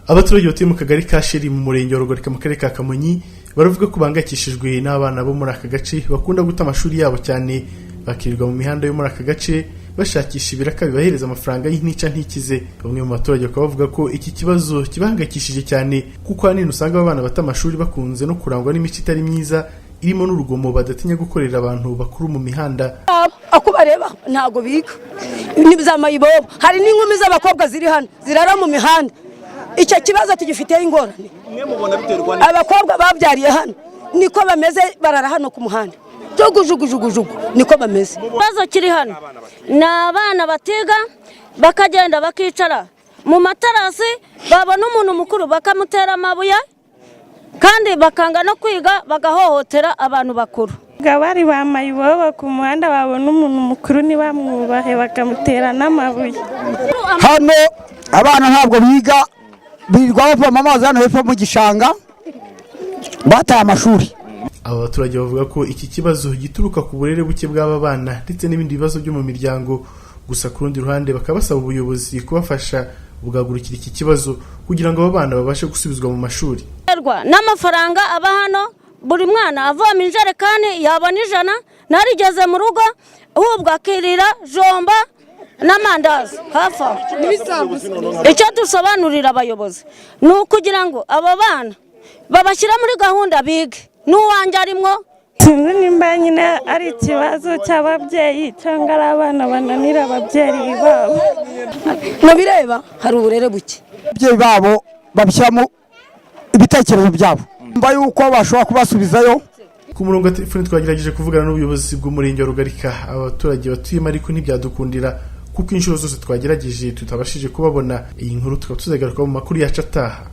Abaturage batuye mu kagari ka Sheri mu murenge wa Rugorika mu karere ka Kamonyi baravuga ko bangakishijwe n'abana bo muri aka gace bakunda guta amashuri yabo cyane bakirirwa mu mihanda yo muri aka gace bashakisha ibiraka bibahereza amafaranga y'intica ntikize. Bamwe mu baturage bakaba bavuga ko iki kibazo kibahangayikishije cyane kuko hanini usanga abana bata amashuri bakunze no kurangwa n'imico itari myiza irimo n'urugomo badatinya gukorera abantu bakuru mu mihanda. Ako bareba ntago biga n'ibizamayibobo, hari n'inkumi z'abakobwa ziri hano zirara mu mihanda. Icyo kibazo tugifiteye ingorane. Abakobwa babyariye hano niko bameze, barara hano ku muhanda jugujugujugujugu niko bameze. Bazo kiri hano n'abana batiga bakagenda bakicara mu matarasi, babona umuntu mukuru bakamutera amabuye kandi bakanga no kwiga bagahohotera abantu bakuru. Gabari bamayibobo ku muhanda babona umuntu mukuru ni bamwubahe bakamutera n'amabuye. Hano abana ntabwo biga, birirwa bavoma amazi hano hepfo mu gishanga bataye amashuri. Aba baturage bavuga ko iki kibazo gituruka ku burere buke bw'aba bana ndetse n'ibindi bibazo byo mu miryango. Gusa ku rundi ruhande bakabasaba ubuyobozi kubafasha bugagurukira iki kibazo kugira ngo aba bana babashe gusubizwa mu mashuri. N'amafaranga aba hano buri mwana avoma injerekani yabona 100 narigeze mu rugo ahubwo akirira jomba n'amandazi hafa. Icyo dusobanurira abayobozi ni ukugira ngo aba bana babashyira muri gahunda bige n'uwanjye arimo. Sinzi nimba nyine ari ikibazo cy'ababyeyi cyangwa ari abana bananira ababyeyi babo. Mubireba hari uburere buke, ababyeyi babo babishyiramo ibitekerezo byabo mba yuko bashobora kubasubizayo. Ku murongo wa telefone twagerageje kuvugana n'ubuyobozi bw'umurenge wa Rugarika abaturage batuyemo ariko ntibyadukundira kuko inshuro zose twagerageje tutabashije kubabona. Iyi nkuru tukaba tuzagaruka mu makuru yacu ataha.